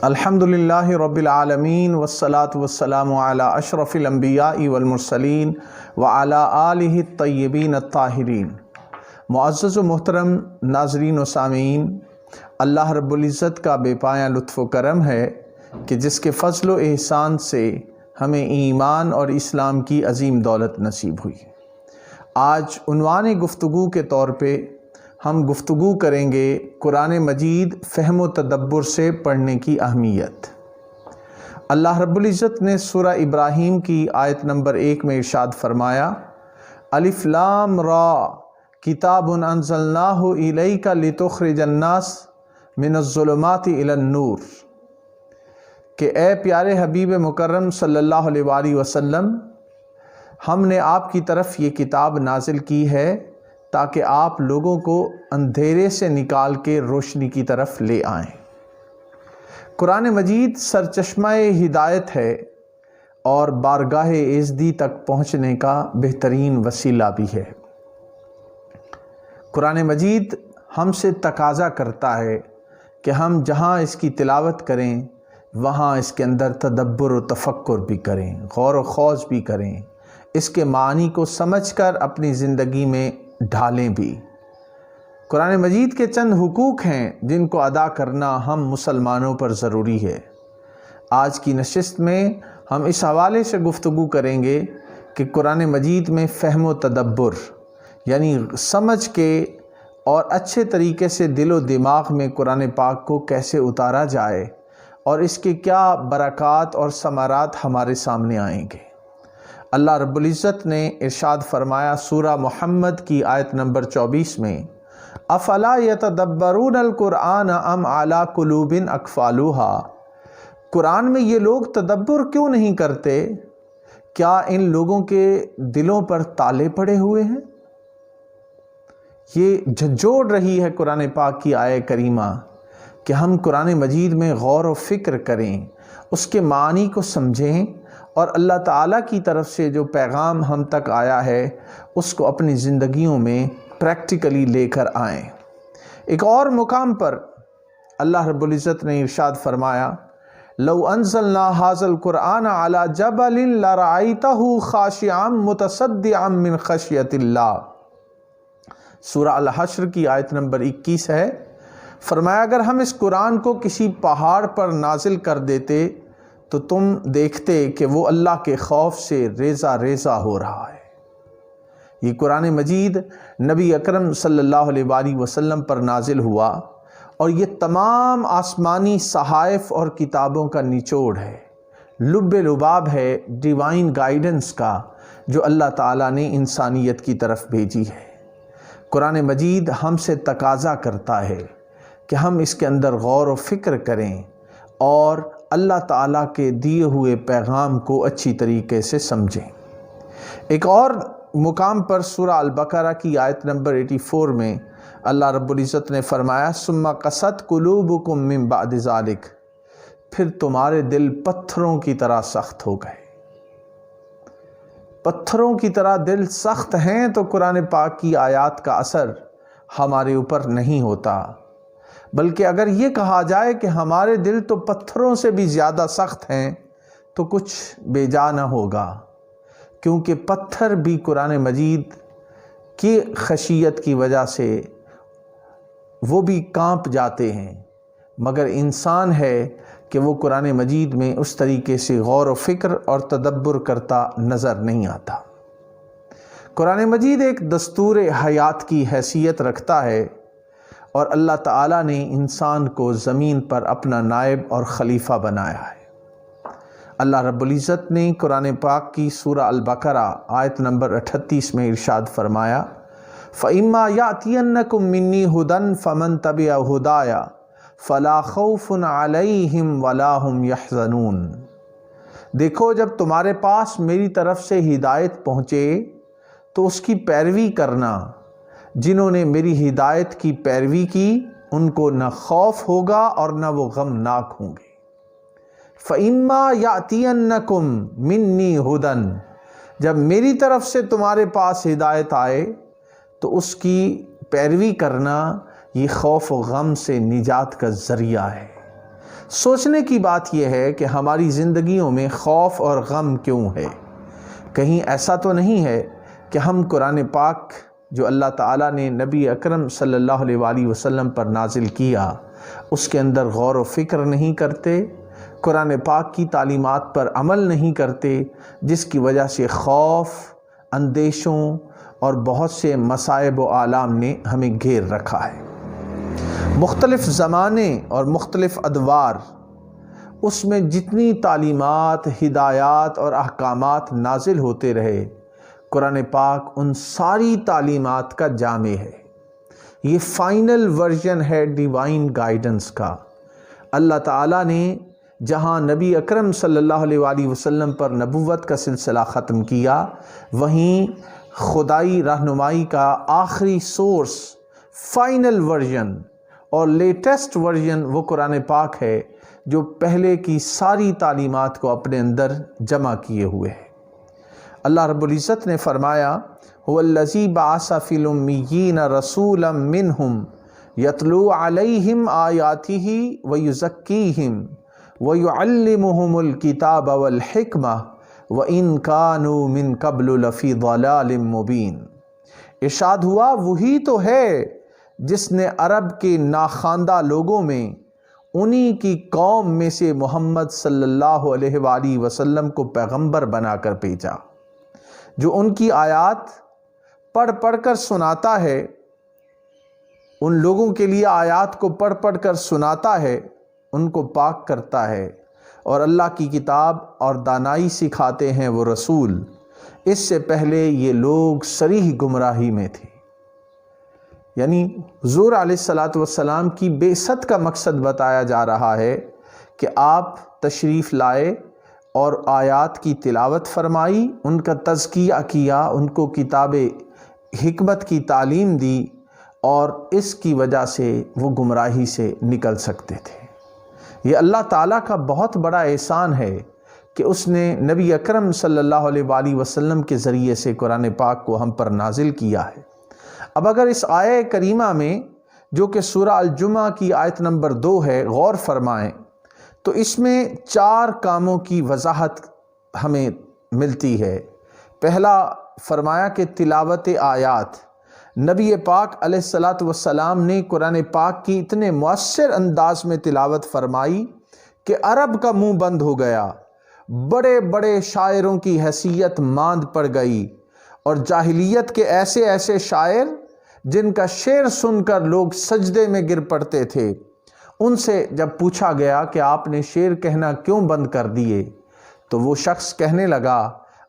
الحمدللہ رب العالمین والصلاة والسلام علی اشرف الانبیاء والمرسلین وعلی آلہ الطیبین الطاہرین۔ معزز و محترم ناظرین و سامعین، اللہ رب العزت کا بے پایہ لطف و کرم ہے کہ جس کے فضل و احسان سے ہمیں ایمان اور اسلام کی عظیم دولت نصیب ہوئی۔ آج عنوان گفتگو کے طور پہ ہم گفتگو کریں گے قرآن مجید فہم و تدبر سے پڑھنے کی اہمیت۔ اللہ رب العزت نے سورہ ابراہیم کی آیت نمبر 1 میں ارشاد فرمایا، الف لام را کتاب انزلناہ الیک لتخرج الناس من الظلمات الی النور، کہ اے پیارے حبیب مکرم صلی اللہ علیہ وآلہ وسلم، ہم نے آپ کی طرف یہ کتاب نازل کی ہے تاکہ آپ لوگوں کو اندھیرے سے نکال کے روشنی کی طرف لے آئیں۔ قرآن مجید سرچشمہ ہدایت ہے اور بارگاہ عزتی تک پہنچنے کا بہترین وسیلہ بھی ہے۔ قرآن مجید ہم سے تقاضا کرتا ہے کہ ہم جہاں اس کی تلاوت کریں وہاں اس کے اندر تدبر و تفکر بھی کریں، غور و خوض بھی کریں، اس کے معنی کو سمجھ کر اپنی زندگی میں ڈھالیں بھی۔ قرآن مجید کے چند حقوق ہیں جن کو ادا کرنا ہم مسلمانوں پر ضروری ہے۔ آج کی نشست میں ہم اس حوالے سے گفتگو کریں گے کہ قرآن مجید میں فہم و تدبر، یعنی سمجھ کے اور اچھے طریقے سے دل و دماغ میں قرآن پاک کو کیسے اتارا جائے اور اس کے کیا برکات اور ثمرات ہمارے سامنے آئیں گے۔ اللہ رب العزت نے ارشاد فرمایا سورہ محمد کی آیت نمبر 24 میں، افلا یتدبرون القرآن ام علی قلوب اقفالوہا، قرآن میں یہ لوگ تدبر کیوں نہیں کرتے؟ کیا ان لوگوں کے دلوں پر تالے پڑے ہوئے ہیں؟ یہ جھنجھوڑ رہی ہے قرآن پاک کی آیت کریمہ کہ ہم قرآن مجید میں غور و فکر کریں، اس کے معنی کو سمجھیں اور اللہ تعالیٰ کی طرف سے جو پیغام ہم تک آیا ہے اس کو اپنی زندگیوں میں پریکٹیکلی لے کر آئیں۔ ایک اور مقام پر اللہ رب العزت نے ارشاد فرمایا، لو انزلنا ھذا القرآن علی جبل لرأیتہ خاشعا متصدعا من خشیۃ اللہ، سورہ الحشر کی آیت نمبر 21 ہے۔ فرمایا اگر ہم اس قرآن کو کسی پہاڑ پر نازل کر دیتے تو تم دیکھتے کہ وہ اللہ کے خوف سے ریزہ ریزہ ہو رہا ہے۔ یہ قرآن مجید نبی اکرم صلی اللہ علیہ وآلہ وسلم پر نازل ہوا اور یہ تمام آسمانی صحائف اور کتابوں کا نچوڑ ہے، لب لباب ہے ڈیوائن گائیڈنس کا جو اللہ تعالیٰ نے انسانیت کی طرف بھیجی ہے۔ قرآن مجید ہم سے تقاضا کرتا ہے کہ ہم اس کے اندر غور و فکر کریں اور اللہ تعالیٰ کے دیے ہوئے پیغام کو اچھی طریقے سے سمجھیں۔ ایک اور مقام پر سورہ البقرہ کی آیت نمبر 84 میں اللہ رب العزت نے فرمایا، ثم قست قلوبکم من بعد ذلک، پھر تمہارے دل پتھروں کی طرح سخت ہو گئے۔ پتھروں کی طرح دل سخت ہیں تو قرآن پاک کی آیات کا اثر ہمارے اوپر نہیں ہوتا، بلکہ اگر یہ کہا جائے کہ ہمارے دل تو پتھروں سے بھی زیادہ سخت ہیں تو کچھ بے جا نہ ہوگا، کیونکہ پتھر بھی قرآن مجید کی خشیت کی وجہ سے وہ بھی کانپ جاتے ہیں، مگر انسان ہے کہ وہ قرآن مجید میں اس طریقے سے غور و فکر اور تدبر کرتا نظر نہیں آتا۔ قرآن مجید ایک دستور حیات کی حیثیت رکھتا ہے اور اللہ تعالیٰ نے انسان کو زمین پر اپنا نائب اور خلیفہ بنایا ہے۔ اللہ رب العزت نے قرآن پاک کی سورہ البقرہ آیت نمبر 38 میں ارشاد فرمایا، فَإِمَّا يَأْتِيَنَّكُم مِّنِّي هُدًى فَمَن تَبِعَ هُدَايَ فَلَا خَوْفٌ عَلَيْهِمْ وَلَا هُمْ يَحْزَنُونَ، دیکھو جب تمہارے پاس میری طرف سے ہدایت پہنچے تو اس کی پیروی کرنا، جنہوں نے میری ہدایت کی پیروی کی ان کو نہ خوف ہوگا اور نہ وہ غمناک ہوں گے۔ فَإِمَّا يَأْتِيَنَّكُم مِّنِّي هُدًى، جب میری طرف سے تمہارے پاس ہدایت آئے تو اس کی پیروی کرنا یہ خوف و غم سے نجات کا ذریعہ ہے۔ سوچنے کی بات یہ ہے کہ ہماری زندگیوں میں خوف اور غم کیوں ہے؟ کہیں ایسا تو نہیں ہے کہ ہم قرآن پاک جو اللہ تعالیٰ نے نبی اکرم صلی اللہ علیہ وآلہ وسلم پر نازل کیا اس کے اندر غور و فکر نہیں کرتے، قرآن پاک کی تعلیمات پر عمل نہیں کرتے، جس کی وجہ سے خوف، اندیشوں اور بہت سے مصائب و آلام نے ہمیں گھیر رکھا ہے۔ مختلف زمانے اور مختلف ادوار، اس میں جتنی تعلیمات، ہدایات اور احکامات نازل ہوتے رہے، قرآن پاک ان ساری تعلیمات کا جامع ہے۔ یہ فائنل ورژن ہے ڈیوائن گائیڈنس کا۔ اللہ تعالیٰ نے جہاں نبی اکرم صلی اللہ علیہ وآلہ وسلم پر نبوت کا سلسلہ ختم کیا، وہیں خدائی رہنمائی کا آخری سورس، فائنل ورژن اور لیٹسٹ ورژن وہ قرآن پاک ہے جو پہلے کی ساری تعلیمات کو اپنے اندر جمع کیے ہوئے ہے۔ اللہ رب العزت نے فرمایا هو الذی بعث فی الامیین رسولا منہم یتلو علیہم آیاتہ ویزکیہم ویعلمہم الکتاب والحکمہ وَإِن كَانُوا مِن قَبْلُ لَفِي ضَلَالٍ مُبِينٍ۔ ارشاد ہوا وہی تو ہے جس نے عرب کے ناخواندہ لوگوں میں انہی کی قوم میں سے محمد صلی اللہ علیہ وآلہ وسلم کو پیغمبر بنا کر بھیجا، جو ان کی آیات پڑھ پڑھ کر سناتا ہے، ان لوگوں کے لیے آیات کو پڑھ پڑھ کر سناتا ہے، ان کو پاک کرتا ہے، اور اللہ کی کتاب اور دانائی سکھاتے ہیں وہ رسول۔ اس سے پہلے یہ لوگ صریح گمراہی میں تھے۔ یعنی حضور علیہ السلام کی بعثت کا مقصد بتایا جا رہا ہے کہ آپ تشریف لائے اور آیات کی تلاوت فرمائی، ان کا تزکیہ کیا، ان کو کتاب حکمت کی تعلیم دی، اور اس کی وجہ سے وہ گمراہی سے نکل سکتے تھے۔ یہ اللہ تعالیٰ کا بہت بڑا احسان ہے کہ اس نے نبی اکرم صلی اللہ علیہ وآلہ وسلم کے ذریعے سے قرآن پاک کو ہم پر نازل کیا ہے۔ اب اگر اس آیہ کریمہ میں جو کہ سورہ الجمعہ کی آیت نمبر 2 ہے غور فرمائیں تو اس میں 4 کاموں کی وضاحت ہمیں ملتی ہے۔ پہلا فرمایا کہ تلاوت آیات، نبی پاک علیہ السلام نے قرآن پاک کی اتنے مؤثر انداز میں تلاوت فرمائی کہ عرب کا منہ بند ہو گیا، بڑے بڑے شاعروں کی حیثیت ماند پڑ گئی، اور جاہلیت کے ایسے ایسے شاعر جن کا شعر سن کر لوگ سجدے میں گر پڑتے تھے، ان سے جب پوچھا گیا کہ آپ نے شعر کہنا کیوں بند کر دیے، تو وہ شخص کہنے لگا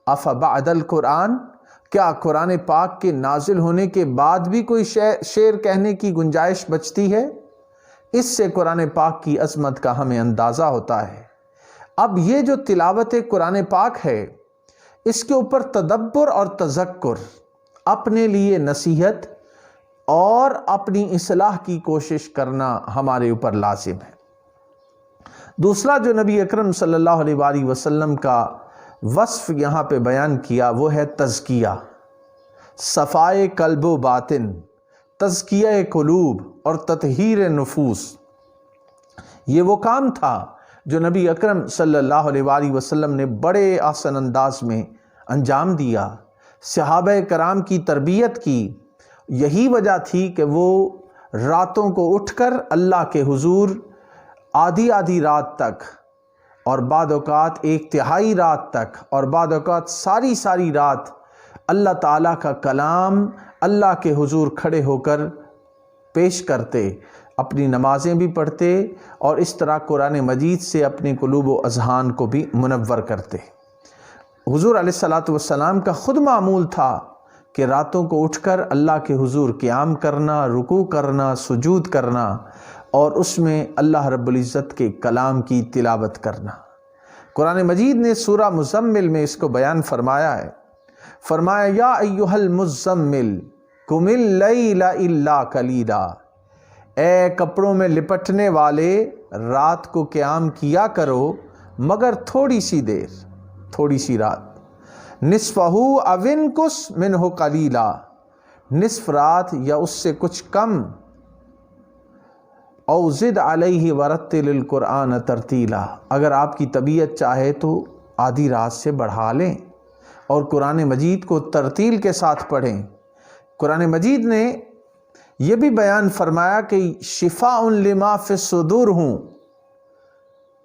افبعد القرآن، کیا قرآن پاک کے نازل ہونے کے بعد بھی کوئی شعر کہنے کی گنجائش بچتی ہے؟ اس سے قرآن پاک کی عظمت کا ہمیں اندازہ ہوتا ہے۔ اب یہ جو تلاوت قرآن پاک ہے، اس کے اوپر تدبر اور تذکر، اپنے لیے نصیحت اور اپنی اصلاح کی کوشش کرنا ہمارے اوپر لازم ہے۔ دوسرا جو نبی اکرم صلی اللہ علیہ وآلہ وسلم کا وصف یہاں پہ بیان کیا وہ ہے تزکیہ، صفائے قلب و باطن، تزکیہ قلوب اور تطہیر نفوس۔ یہ وہ کام تھا جو نبی اکرم صلی اللہ علیہ وآلہ وسلم نے بڑے آسن انداز میں انجام دیا، صحابہ کرام کی تربیت کی۔ یہی وجہ تھی کہ وہ راتوں کو اٹھ کر اللہ کے حضور آدھی آدھی رات تک، اور بعد اوقات 1/3 رات تک، اور بعد اوقات ساری رات اللہ تعالیٰ کا کلام اللہ کے حضور کھڑے ہو کر پیش کرتے، اپنی نمازیں بھی پڑھتے، اور اس طرح قرآن مجید سے اپنے قلوب و اذہان کو بھی منور کرتے۔ حضور علیہ السلام کا خود معمول تھا کہ راتوں کو اٹھ کر اللہ کے حضور قیام کرنا، رکوع کرنا، سجود کرنا، اور اس میں اللہ رب العزت کے کلام کی تلاوت کرنا۔ قرآن مجید نے سورہ مزمل میں اس کو بیان فرمایا ہے، فرمایا یا ایھا المزمل قم اللیل الا قلیلا، اے کپڑوں میں لپٹنے والے رات کو قیام کیا کرو مگر تھوڑی سی دیر، تھوڑی سی رات، نصفہ او انقص منہ قلیلا، نصف رات یا اس سے کچھ کم او زد علیہ ورتل القرآن ترتیلا، اگر آپ کی طبیعت چاہے تو آدھی رات سے بڑھا لیں اور قرآن مجید کو ترتیل کے ساتھ پڑھیں۔ قرآن مجید نے یہ بھی بیان فرمایا کہ شفاء لما فی الصدور ہوں،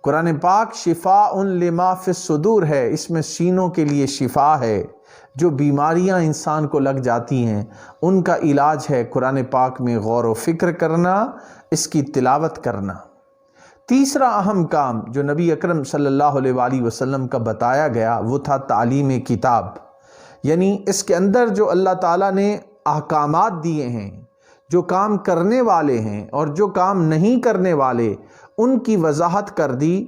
قرآن پاک شفاء لما فی الصدور ہے، اس میں سینوں کے لیے شفا ہے، جو بیماریاں انسان کو لگ جاتی ہیں ان کا علاج ہے قرآن پاک میں غور و فکر کرنا، اس کی تلاوت کرنا۔ تیسرا اہم کام جو نبی اکرم صلی اللہ علیہ وآلہ وسلم کا بتایا گیا وہ تھا تعلیم کتاب، یعنی اس کے اندر جو اللہ تعالیٰ نے احکامات دیے ہیں، جو کام کرنے والے ہیں اور جو کام نہیں کرنے والے، ان کی وضاحت کر دی،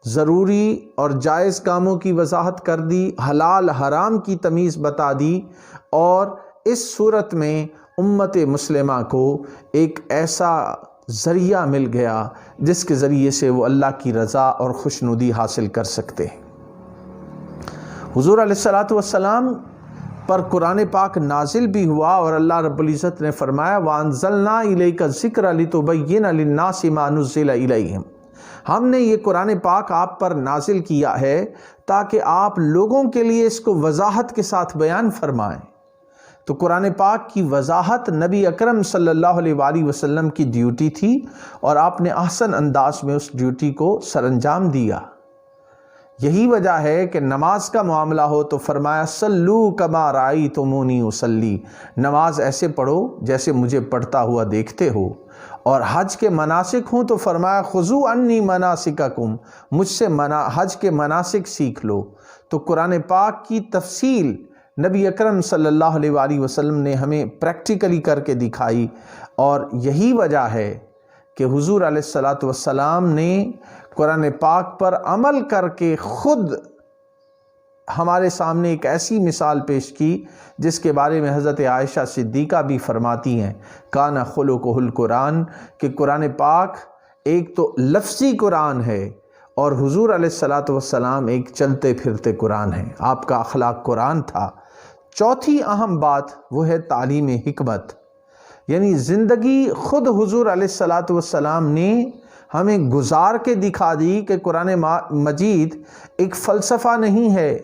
ضروری اور جائز کاموں کی وضاحت کر دی، حلال حرام کی تمیز بتا دی، اور اس صورت میں امت مسلمہ کو ایک ایسا ذریعہ مل گیا جس کے ذریعے سے وہ اللہ کی رضا اور خوشنودی حاصل کر سکتے ہیں۔ حضور علیہ السلام پر قرآن پاک نازل بھی ہوا اور اللہ رب العزت نے فرمایا وَأَنزَلْنَا إِلَيْكَ الذِّكْرَ لِتُبَيِّنَ لِلنَّاسِ مَا نُزِّلَ إِلَيْهِمْ، ہم نے یہ قرآن پاک آپ پر نازل کیا ہے تاکہ آپ لوگوں کے لیے اس کو وضاحت کے ساتھ بیان فرمائیں۔ تو قرآن پاک کی وضاحت نبی اکرم صلی اللہ علیہ وآلہ وسلم کی ڈیوٹی تھی اور آپ نے احسن انداز میں اس ڈیوٹی کو سر انجام دیا۔ یہی وجہ ہے کہ نماز کا معاملہ ہو تو فرمایا صلو کما رأیتمونی اصلی، نماز ایسے پڑھو جیسے مجھے پڑھتا ہوا دیکھتے ہو، اور حج کے مناسک ہوں تو فرمایا خذوا عنی مناسککم، مجھ سے حج کے مناسک سیکھ لو۔ تو قرآن پاک کی تفصیل نبی اکرم صلی اللہ علیہ وآلہ وسلم نے ہمیں پریکٹیکلی کر کے دکھائی، اور یہی وجہ ہے کہ حضور علیہ السلام نے قرآن پاک پر عمل کر کے خود ہمارے سامنے ایک ایسی مثال پیش کی جس کے بارے میں حضرت عائشہ صدیقہ بھی فرماتی ہیں کان خلقہ القرآن، کہ قرآن پاک ایک تو لفظی قرآن ہے اور حضور علیہ السلام ایک چلتے پھرتے قرآن ہے، آپ کا اخلاق قرآن تھا۔ چوتھی اہم بات وہ ہے تعلیم حکمت، یعنی زندگی خود حضور علیہ السلام نے ہمیں گزار کے دکھا دی کہ قرآن مجید ایک فلسفہ نہیں ہے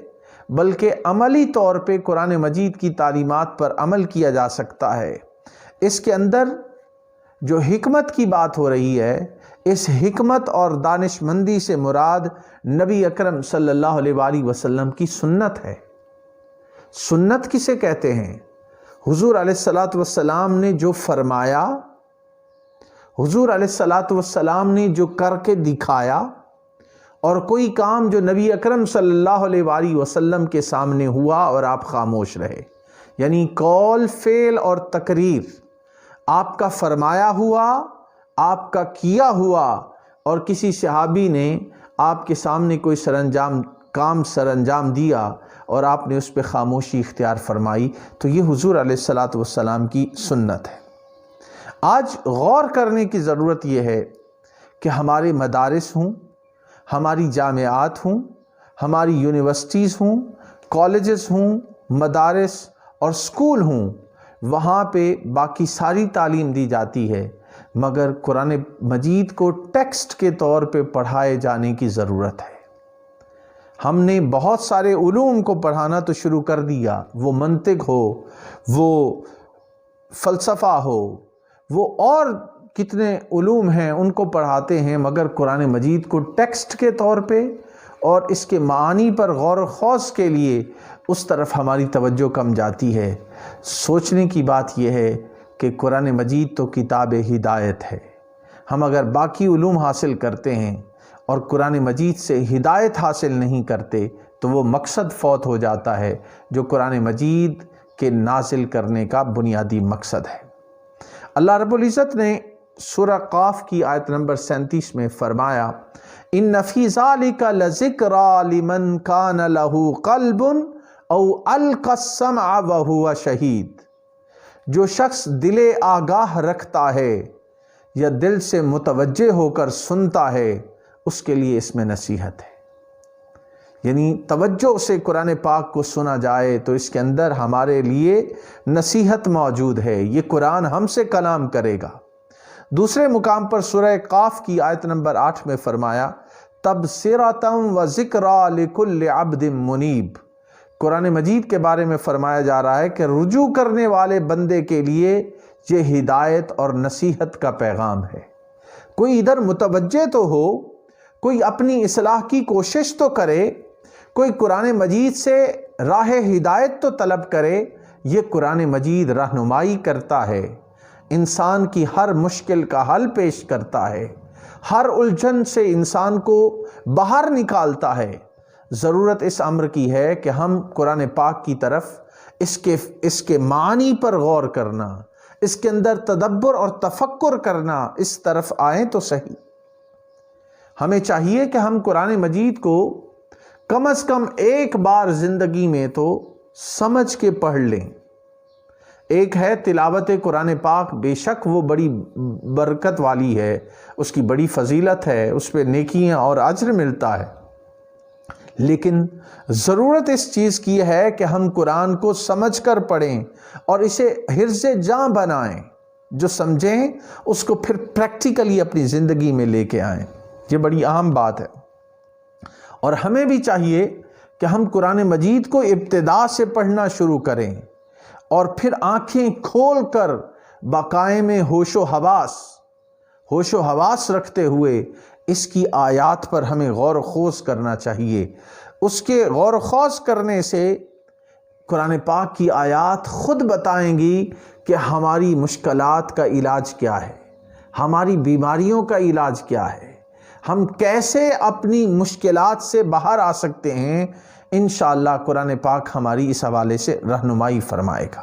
بلکہ عملی طور پہ قرآن مجید کی تعلیمات پر عمل کیا جا سکتا ہے۔ اس کے اندر جو حکمت کی بات ہو رہی ہے، اس حکمت اور دانش مندی سے مراد نبی اکرم صلی اللہ علیہ وآلہ وسلم کی سنت ہے۔ سنت کسے کہتے ہیں؟ حضور علیہ السلام نے جو فرمایا، حضور علیہ السلام نے جو کر کے دکھایا، اور کوئی کام جو نبی اکرم صلی اللہ علیہ وآلہ وسلم کے سامنے ہوا اور آپ خاموش رہے، یعنی قول فعل اور تقریر، آپ کا فرمایا ہوا، آپ کا کیا ہوا، اور کسی صحابی نے آپ کے سامنے کوئی کام سر انجام دیا اور آپ نے اس پہ خاموشی اختیار فرمائی، تو یہ حضور علیہ السلام کی سنت ہے۔ آج غور کرنے کی ضرورت یہ ہے کہ ہمارے مدارس ہوں، ہماری جامعات ہوں، ہماری یونیورسٹیز ہوں، کالجز ہوں، مدارس اور سکول ہوں، وہاں پہ باقی ساری تعلیم دی جاتی ہے، مگر قرآن مجید کو ٹیکسٹ کے طور پہ پڑھائے جانے کی ضرورت ہے۔ ہم نے بہت سارے علوم کو پڑھانا تو شروع کر دیا، وہ منطق ہو، وہ فلسفہ ہو، وہ اور کتنے علوم ہیں ان کو پڑھاتے ہیں، مگر قرآن مجید کو ٹیکسٹ کے طور پہ اور اس کے معانی پر غور و خوض کے لیے اس طرف ہماری توجہ کم جاتی ہے۔ سوچنے کی بات یہ ہے کہ قرآن مجید تو کتاب ہدایت ہے، ہم اگر باقی علوم حاصل کرتے ہیں اور قرآن مجید سے ہدایت حاصل نہیں کرتے تو وہ مقصد فوت ہو جاتا ہے جو قرآن مجید کے نازل کرنے کا بنیادی مقصد ہے۔ اللہ رب العزت نے سورہ قاف کی آیت نمبر 37 میں فرمایا ان فی ذالک لذکریٰ لمن کان لہ قلب او القی السمع وہو شہید، جو شخص دل آگاہ رکھتا ہے یا دل سے متوجہ ہو کر سنتا ہے، اس کے لیے اس میں نصیحت ہے۔ یعنی توجہ سے قرآن پاک کو سنا جائے تو اس کے اندر ہمارے لیے نصیحت موجود ہے، یہ قرآن ہم سے کلام کرے گا۔ دوسرے مقام پر سورہ قاف کی آیت نمبر 8 میں فرمایا تبصرۃ و ذکریٰ لکل عبد منیب۔ قرآن مجید کے بارے میں فرمایا جا رہا ہے کہ رجوع کرنے والے بندے کے لیے یہ ہدایت اور نصیحت کا پیغام ہے۔ کوئی ادھر متوجہ تو ہو، کوئی اپنی اصلاح کی کوشش تو کرے، کوئی قرآن مجید سے راہ ہدایت تو طلب کرے۔ یہ قرآن مجید رہنمائی کرتا ہے، انسان کی ہر مشکل کا حل پیش کرتا ہے، ہر الجھن سے انسان کو باہر نکالتا ہے۔ ضرورت اس امر کی ہے کہ ہم قرآن پاک کی طرف اس کے معنی پر غور کرنا، اس کے اندر تدبر اور تفکر کرنا، اس طرف آئیں تو صحیح۔ ہمیں چاہیے کہ ہم قرآن مجید کو کم از کم ایک بار زندگی میں تو سمجھ کے پڑھ لیں۔ ایک ہے تلاوت قرآن پاک، بے شک وہ بڑی برکت والی ہے، اس کی بڑی فضیلت ہے، اس پہ نیکیاں اور اجر ملتا ہے، لیکن ضرورت اس چیز کی ہے کہ ہم قرآن کو سمجھ کر پڑھیں اور اسے حرز جاں بنائیں، جو سمجھیں اس کو پھر پریکٹیکلی اپنی زندگی میں لے کے آئیں۔ یہ بڑی اہم بات ہے، اور ہمیں بھی چاہیے کہ ہم قرآن مجید کو ابتدا سے پڑھنا شروع کریں اور پھر آنکھیں کھول کر بقائم ہوش و حواس رکھتے ہوئے اس کی آیات پر ہمیں غور و خوض کرنا چاہیے۔ اس کے غور و خوض کرنے سے قرآن پاک کی آیات خود بتائیں گی کہ ہماری مشکلات کا علاج کیا ہے، ہماری بیماریوں کا علاج کیا ہے، ہم کیسے اپنی مشکلات سے باہر آ سکتے ہیں۔ انشاءاللہ قرآن پاک ہماری اس حوالے سے رہنمائی فرمائے گا۔